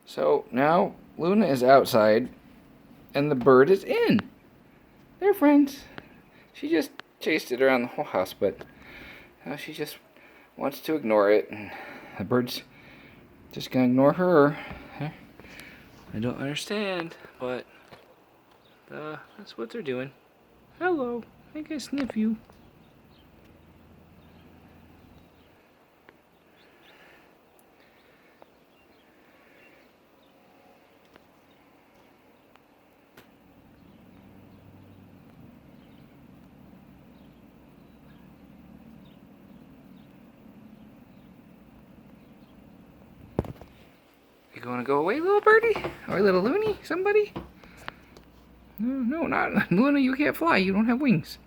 So now Luna is outside and the bird is in. They're friends. She just chased it around the whole house, but now she just wants to ignore it, and the bird's just gonna ignore her. I don't understand, but that's what they're doing. Hello, I can sniff you. You gonna go away, little birdie? Or little Looney? Somebody? No, not Luna. You can't fly. You don't have wings.